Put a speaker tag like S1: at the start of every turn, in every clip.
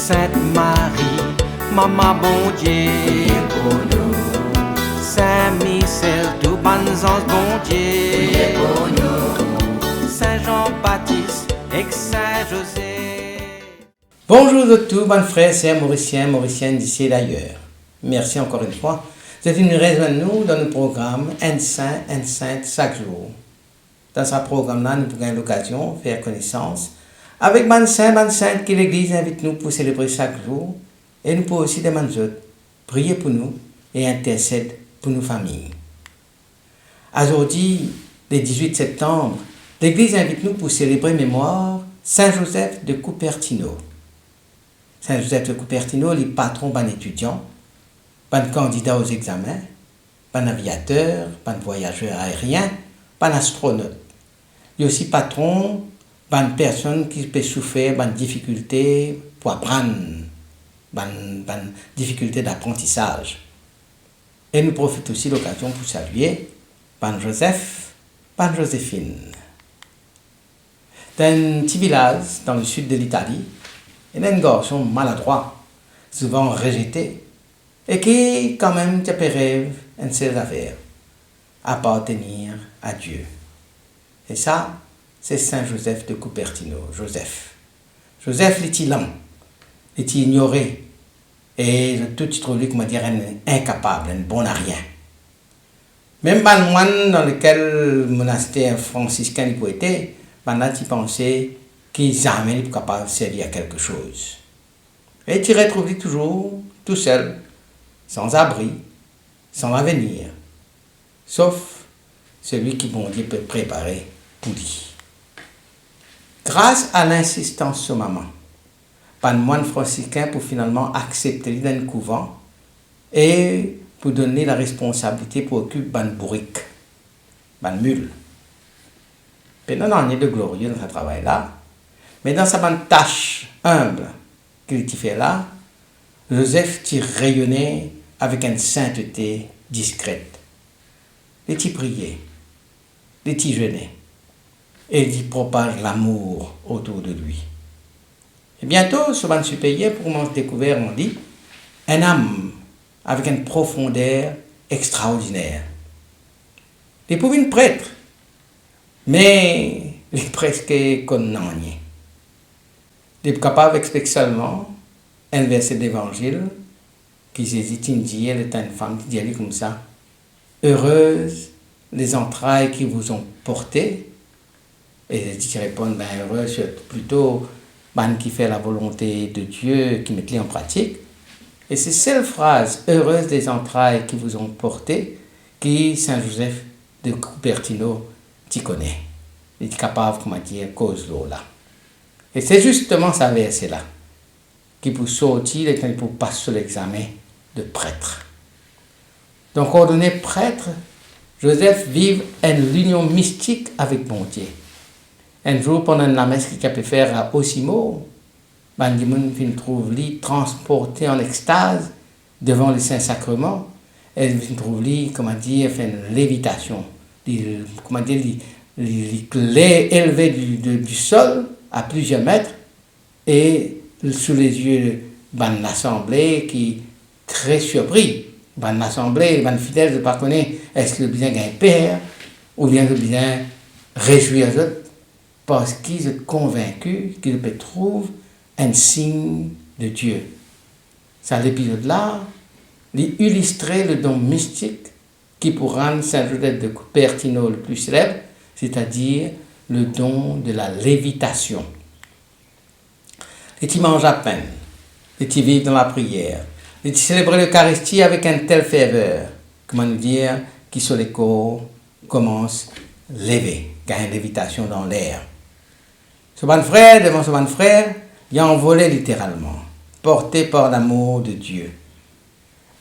S1: Sainte Marie, Maman bon Dieu, pour nous. Saint Michel, tout bon ange bon Dieu, pour nous. Saint Jean-Baptiste et Saint José.
S2: Bonjour à tous, bonnes frères, sœurs, mauriciennes d'ici et d'ailleurs. Merci encore une fois. C'est une raison dans le programme Un Saint, Un Sainte chaque jour. Dans ce programme-là, nous avons l'occasion de faire connaissance avec ban saint, ban sainte que l'Église invite nous pour célébrer chaque jour. Et nous pouvons aussi demander prier pour nous et intercéder pour nos familles. Aujourd'hui, le 18 septembre, l'Église invite nous pour célébrer mémoire Saint Joseph de Cupertino. Saint Joseph de Cupertino, le patron d'un étudiant, d'un candidat aux examens, d'un aviateur, d'un voyageur aérien, d'un astronaute. Il est aussi patron d'une personne qui peut souffrir d'une difficulté pour apprendre, d'une difficulté d'apprentissage. Et nous profitons aussi de l'occasion pour saluer ban Joseph, ban Joséphine. Dans un petit village dans le sud de l'Italie, il y a un garçon maladroit, souvent rejeté, et qui, quand même, rêve une seule affaire, appartenir à Dieu. Et ça, c'est Saint Joseph de Cupertino, Joseph. Joseph était lent, il était ignoré, et tout il trouvé, comment dire, un incapable, un bon à rien. Même le moine dans lequel le monastère franciscain était, il pensait qu'il jamais était capable de servir à quelque chose. Et il retrouvé toujours tout seul, sans abri, sans avenir, sauf celui qui, bon Dieu, peut préparer pour lui. Grâce à l'insistance de maman, pas de moine franciscain pour finalement accepter d'un couvent et pour donner la responsabilité pour occuper ban bourrique, ban mule. Pendant un an de glorieux dans ce travail-là, mais dans sa bonne tâche humble qu'il fait là, Joseph t'y rayonnait avec une sainteté discrète. Il t'y priait, il t'y jeûnait, et il t'y propage l'amour autour de lui. Et bientôt, ce ban supérieur, pour m'en découvert, on dit, un âme avec une profondeur extraordinaire. Il pouvait être prêtre, mais il est presque condamné. Il est capable d'expliquer seulement un verset d'évangile qui dit elle est une femme qui dit comme ça: heureuses les entrailles qui vous ont porté. Et je réponds, ben heureux, c'est plutôt qui fait la volonté de Dieu, qui met en pratique. Et c'est cette phrase, heureuse des entrailles qui vous ont porté, qui Saint Joseph de Cupertino t'y connaît. Il est capable, comment dire, cause l'eau là. Et c'est justement ce verset-là qui pour sortir et pour passer l'examen de prêtre. Donc, ordonné prêtre, Joseph vit une union mystique avec bon Dieu. Un jour, pendant la messe qu'il a pu faire à Osimo, il trouve lui transporté en extase devant le Saint-Sacrement. Et il trouve lui, comment dire, fait une lévitation. Comment dire, il est élevé du sol à plusieurs mètres et sous les yeux de l'assemblée qui très surpris. L'assemblée, les fidèles ne pas connaître est-ce que le bien gagne père ou bien le bien réjouir les autres parce qu'ils sont convaincus qu'ils peuvent trouver un signe de Dieu. C'est l'épisode-là, il illustrait le don mystique qui pour rendre Saint Joseph de Cupertino le plus célèbre, c'est-à-dire le don de la lévitation. Et il mange à peine, et il vit dans la prière, et il célèbre l'Eucharistie avec une telle ferveur, comment nous dire, qui sur les corps commence à lever, gagne une lévitation dans l'air. Ce bon frère, devant ce bon frère, il a envolé littéralement, porté par l'amour de Dieu.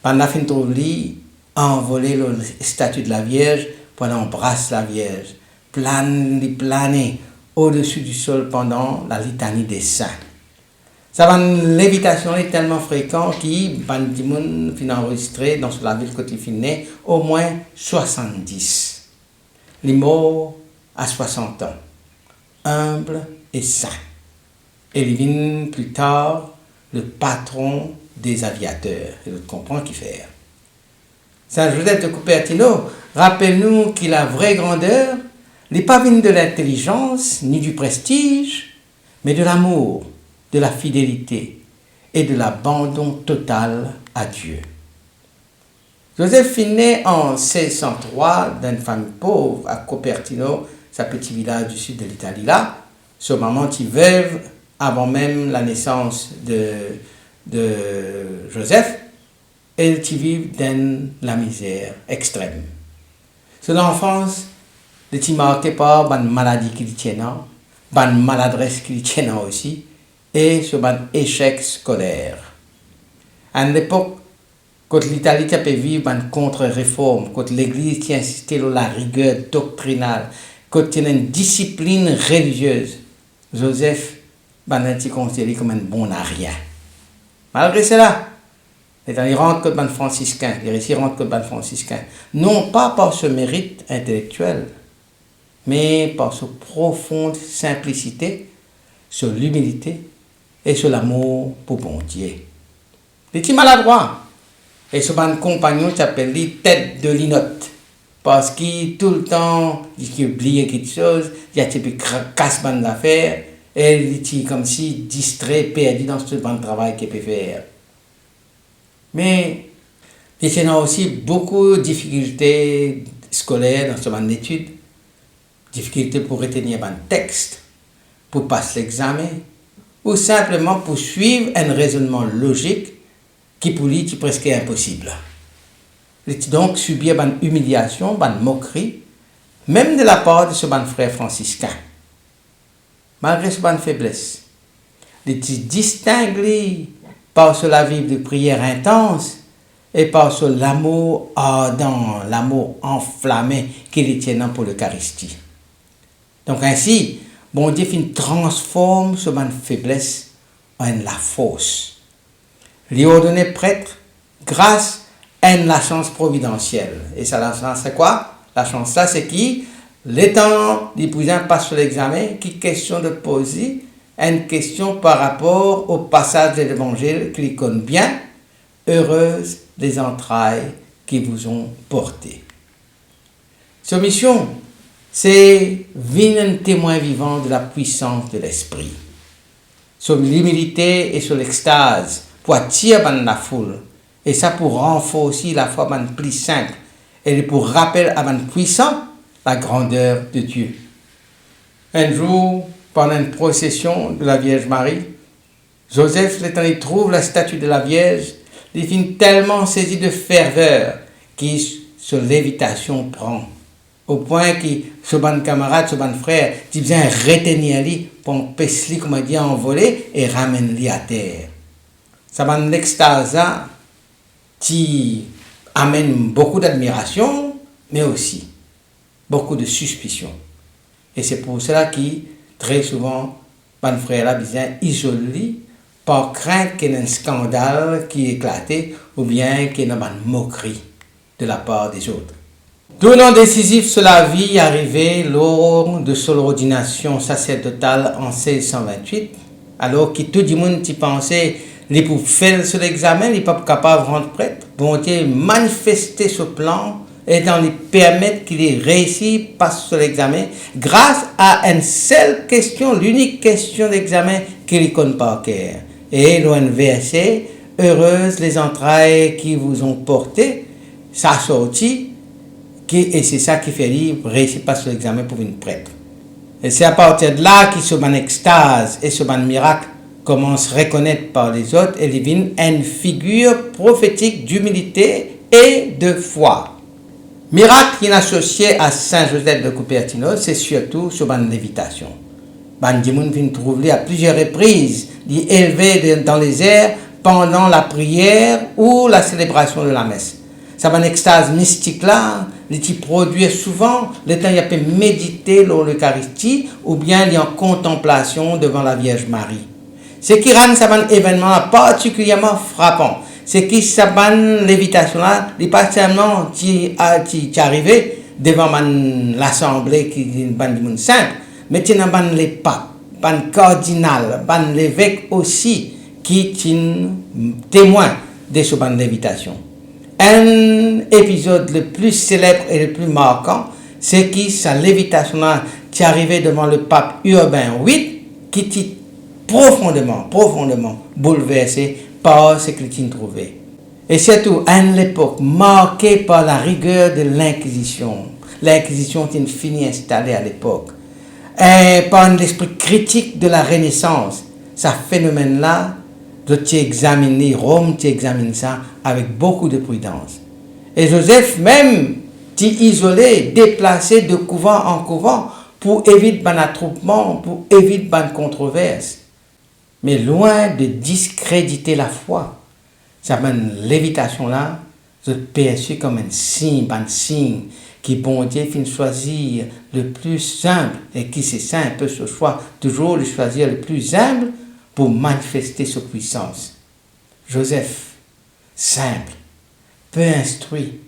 S2: Pendant qu'il trouve lui, a envolé le statue de la Vierge, pendant embrasse la Vierge, planer au-dessus du sol pendant la litanie des saints. Sa lévitation est tellement fréquente qu'il a enregistré dans la ville côté Finet au moins 70. Les morts à 60 ans, humble et saint. Et il vient plus tard le patron des aviateurs. Et l'autre comprend qui faire. Saint Joseph de Cupertino, rappelle-nous que la vraie grandeur n'est pas venue de l'intelligence ni du prestige, mais de l'amour, de la fidélité et de l'abandon total à Dieu. Joseph est né en 1603 d'une famille pauvre à Cupertino, sa petit village du sud de l'Italie là. Sa maman était veuve avant même la naissance de Joseph. Elle vit dans la misère extrême. Son enfance était marquée par une maladie qui tient, une maladresse qui tient aussi, et sur un échec scolaire. À l'époque, quand l'Italie a vivre une contre-réforme, quand l'Église qui insistait sur la rigueur doctrinale, quand il y a une discipline religieuse, Joseph est considéré comme un bon à rien. Malgré cela, il rentre comme un franciscain, il réussit rentre comme un franciscain, non pas par ce mérite intellectuel, mais par sa profonde simplicité, sur l'humilité et sur l'amour pour bon Dieu. Il est maladroit. Et son compagnon s'appelle tête de linotte. Parce qu'il tout le temps, il oublie quelque chose, il a un casse bande d'affaires, et il est comme si distrait, perdu dans ce banc de travail qu'il peut faire. Mais il y a aussi beaucoup de difficultés scolaires dans ce banc d'études, difficultés pour retenir un texte, pour passer l'examen, ou simplement pour suivre un raisonnement logique qui pour lui est presque impossible. Il a donc subi une humiliation, une moquerie, même de la part de ce frère franciscain. Malgré cette faiblesse, il était distingué par la vie de prière intense et par l'amour ardent, l'amour enflammé qu'il tient pour l'Eucharistie. Donc ainsi, bon Dieu transforme cette faiblesse en la force. Il est ordonné prêtre grâce à la chance providentielle. Et ça, la chance, c'est quoi? La chance, là, c'est qui? L'étant l'épousant passe sur l'examen, qui question de poser une question par rapport au passage de l'évangile qu'il connaît bien. Heureuses les entrailles qui vous ont porté. Sa mission, c'est venir un témoin vivant de la puissance de l'esprit. Sur l'humilité et sur l'extase, pour attirer la foule, et ça pour renforcer la foi plus simple, et pour rappeler à puissant la grandeur de Dieu. Un jour, pendant une procession de la Vierge Marie, Joseph, il trouve la statue de la Vierge, il finit tellement saisi de ferveur qu'il se lévitation prend, au point que ce bon camarade, ce bon frère, il vient retenir lui pour empêcher, comme on dit, envoler et ramène lui à terre. Ça va l'extase qui amène beaucoup d'admiration, mais aussi beaucoup de suspicion. Et c'est pour cela que très souvent, mon frère là vient isolé par crainte qu'il y ait un scandale qui éclate ou bien qu'il y ait une moquerie de la part des autres. Tournant décisif sur la vie arrivé lors de son ordination sacerdotale en 1628, alors que tout le monde y pensait les pour faire sur l'examen, il n'est pas capable de rendre prêtre. Bon Dieu manifester ce plan et dans les permettre qu'il ait réussi passe sur l'examen grâce à une seule question, l'unique question d'examen qu'il connaît par cœur. Et l'on verset, heureuses les entrailles qui vous ont porté, ça sortit, et c'est ça qui fait lui réussir passe sur l'examen pour une prêtre. Et c'est à partir de là qu'il se met en extase et ce miracle commence à reconnaître par les autres et devient une figure prophétique d'humilité et de foi. Miracle qui est associé à Saint Joseph de Cupertino, c'est surtout sur une lévitation. Bandimoun vient trouver à plusieurs reprises, élevé dans les airs pendant la prière ou la célébration de la messe. Ça va une extase mystique là, il produit souvent, le temps il peut méditer l'Eucharistie ou bien il est en contemplation devant la Vierge Marie. Ce qui rend ce événement particulièrement frappant, c'est que cette lévitation-là n'est pas seulement arrivé devant l'assemblée qui est une monde simple, mais il y a les papes, les cardinal, l'évêque aussi, qui est témoin de cette invitation. Un épisode le plus célèbre et le plus marquant, c'est que sa lévitation qui est arrivée devant le pape Urbain VIII, qui était profondément bouleversé par ce qu'il trouvait. Et surtout, à une époque marquée par la rigueur de l'Inquisition. L'Inquisition qui est une finie installée à l'époque. Et par l'esprit critique de la Renaissance. Ce phénomène-là, tu examines, Rome, tu examines ça avec beaucoup de prudence. Et Joseph même, tu isolé, déplacé de couvent en couvent pour éviter un attroupement, pour éviter une controverse. Mais loin de discréditer la foi, cette lévitation-là, je perçu comme un signe qui bon Dieu finit choisir le plus simple et qui c'est simple ce choix, toujours de choisir le plus humble pour manifester sa puissance. Joseph, simple, peu instruit,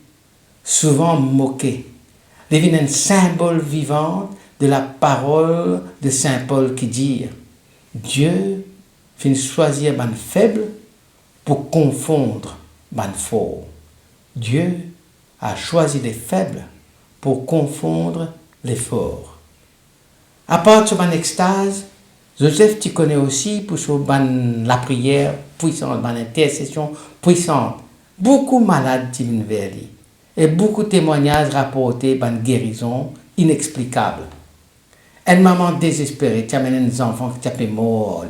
S2: souvent moqué, devient un symbole vivant de la parole de Saint Paul qui dit Dieu finit choisir ban faible pour confondre ban fort. Dieu a choisi les faibles pour confondre les forts. À part de ban extase, Joseph, tu connais aussi pour la prière puissante, l'intercession puissante. Beaucoup de malades qui viennent vers lui. Et beaucoup de témoignages rapportés de guérison inexplicable. Une maman désespérée qui amène des enfants qui sont morts.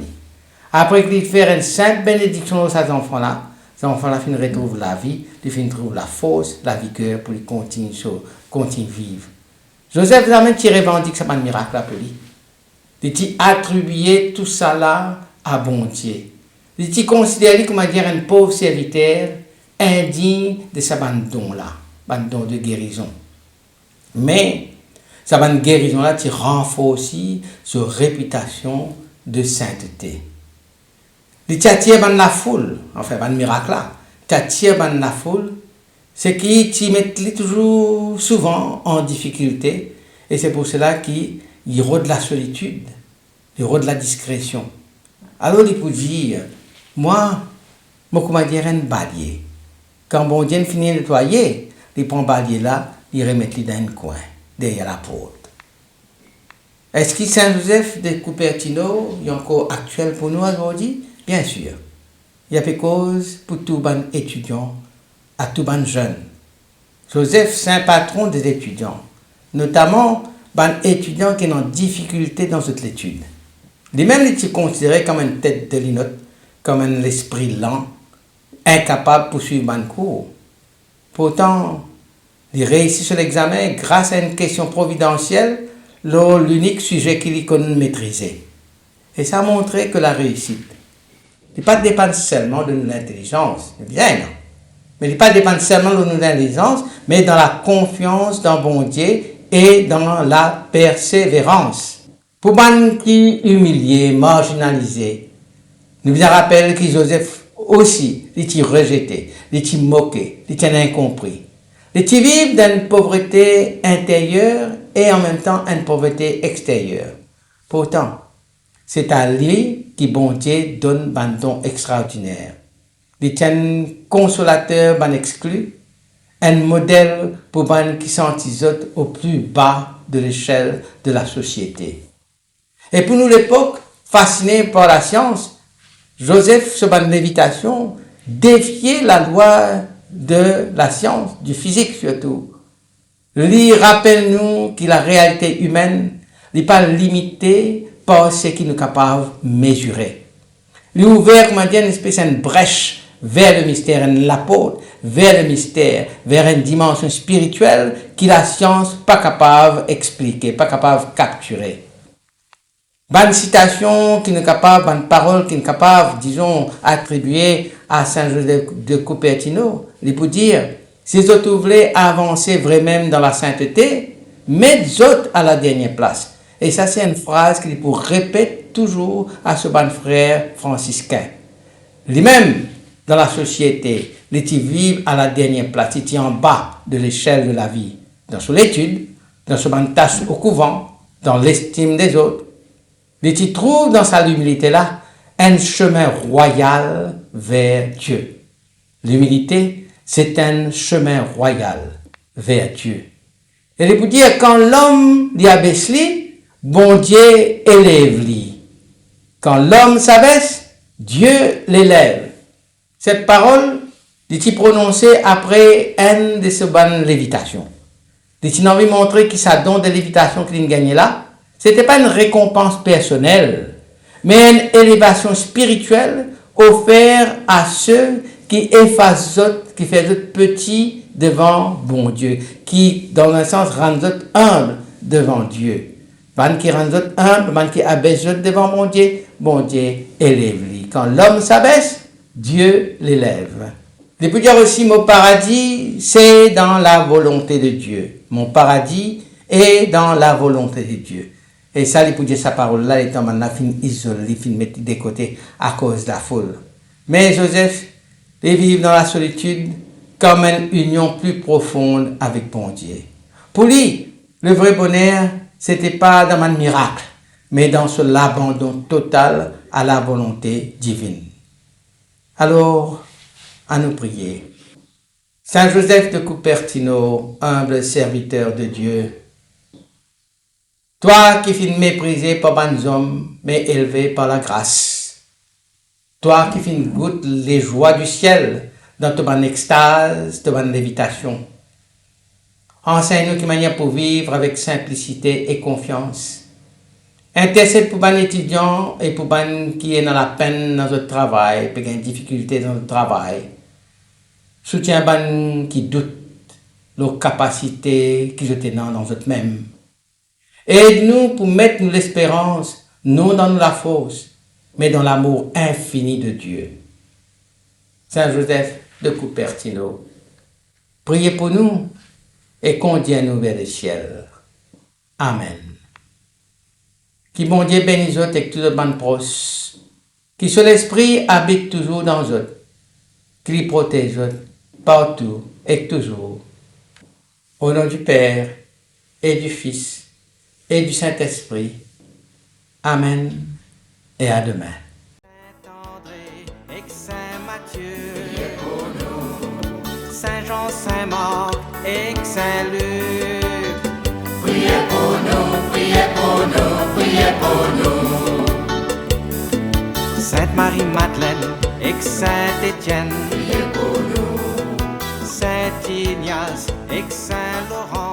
S2: Après qu'il fait une simple bénédiction à ces enfants-là retrouvent la vie, ils retrouvent la force, la vigueur pour continuer à vivre. Joseph a même revendique que c'est un miracle pour lui. Il attribué tout ça là à bon Dieu. Il considéré comme un pauvre serviteur indigne de ce don-là, un don de guérison. Mais cette guérison-là renforce aussi sa réputation de sainteté. Il attire la foule, enfin, un miracle là. Il attire la foule, c'est qui met toujours souvent en difficulté, et c'est pour cela qu'il rôde la solitude, il rôde la discrétion. Alors il peut dire, moi, comment dire un balier. Quand bon Dieu finit de nettoyer, il prend le balier là, il remet dans un coin, derrière la porte. Est-ce que Saint Joseph de Cupertino est encore actuel pour nous aujourd'hui? Bien sûr. Il y a des causes pour tous les étudiants, à tous les jeunes. Joseph, c'est un patron des étudiants, notamment les étudiants qui sont en difficulté dans cette étude. Lui-même, il est considéré comme une tête de linotte, comme un esprit lent, incapable de suivre un cours. Pourtant, il réussit sur l'examen grâce à une question providentielle, l'unique sujet qu'il connaît maîtriser. Et ça a montré que la réussite ne dépend pas seulement de notre intelligence, bien non. Mais il ne dépend pas seulement de notre intelligence, mais dans la confiance dans bon Dieu et dans la persévérance. Pour les qui humiliés, marginalisés, nous vous rappelons que Joseph aussi, il était rejeté, il était moqué, il était incompris. Il était vivre dans une pauvreté intérieure et en même temps une pauvreté extérieure. Pourtant, c'est à lui que bon Dieu donne un don extraordinaire. Il est un consolateur, un exclu, un modèle pour les qui sont au plus bas de l'échelle de la société. Et pour nous, l'époque, fascinés par la science, Joseph, sur une lévitation, défiait la loi de la science, du physique surtout. Lui rappelle-nous que la réalité humaine n'est pas limitée par ce qu'il est capable de mesurer. Lui ouvert, comment dire, une espèce de brèche vers le mystère, la porte vers le mystère, vers une dimension spirituelle que la science n'est pas capable d'expliquer, pas capable de capturer. Bonne citation qui n'est capable, bonne parole qui n'est capable, disons, attribuer à Saint Joseph de Cupertino, il peut dire, si vous voulez avancer vraiment dans la sainteté, mettez autres à la dernière place. Et ça, c'est une phrase qu'il peut répéter toujours à ce bon frère franciscain. Lui-même, dans la société, il vit à la dernière place, il est en bas de l'échelle de la vie, dans son étude, dans son tâche au couvent, dans l'estime des autres. Il trouve dans sa humilité-là un chemin royal vers Dieu. L'humilité, c'est un chemin royal vers Dieu. Et pour dire, quand l'homme dit abaisse lui, bon Dieu élève lui. Quand l'homme s'abaisse, Dieu l'élève. Cette parole, dit-il prononcée après une de ces bonnes lévitations. Dit-il envie de montrer qu'il s'est don de lévitation qu'il a gagné là. C'était pas une récompense personnelle, mais une élévation spirituelle offerte à ceux qui effacent autres, qui font d'autres petits devant bon Dieu, qui, dans un sens, rendent autres humbles devant Dieu. Man qui rendent autres humbles, man qui abaisse autres devant bon Dieu élève-les. Quand l'homme s'abaisse, Dieu l'élève. Je peux dire aussi, mon paradis, c'est dans la volonté de Dieu. Mon paradis est dans la volonté de Dieu. Et ça, il peut dire sa parole-là, étant maintenant fin isolé, fin mettre de côté à cause de la foule. Mais Joseph, il vit dans la solitude comme une union plus profonde avec bon Dieu. Pour lui, le vrai bonheur, c'était pas dans un miracle, mais dans l'abandon total à la volonté divine. Alors, à nous prier. Saint Joseph de Cupertino, humble serviteur de Dieu, toi qui fis méprisé par les hommes, mais élevé par la grâce, toi qui fis goûte les joies du ciel dans ton extase, ton lévitation, enseigne-nous qui manière pour vivre avec simplicité et confiance. Intercède pour les étudiants et pour les qui est dans la peine dans notre travail, pour une difficulté dans notre travail. Soutiens les qui doutent nos capacités qui sont dans notre même. Aide-nous pour mettre nous l'espérance, non dans la force, mais dans l'amour infini de Dieu. Saint Joseph de Cupertino, priez pour nous et conduisez-nous vers le ciel. Amen. Qui bon Dieu bénisse avec tout le monde proche, qui sur l'esprit habite toujours dans eux, qui les protège partout et toujours. Au nom du Père et du Fils et du Saint-Esprit. Amen et à demain.
S1: Saint-André et Saint Matthieu, priez pour nous. Saint Jean, Saint Marc et Saint Luc, priez pour nous, priez pour nous, priez pour nous. Sainte Marie-Madeleine et Saint Étienne, priez pour nous. Saint Ignace et Saint Laurent,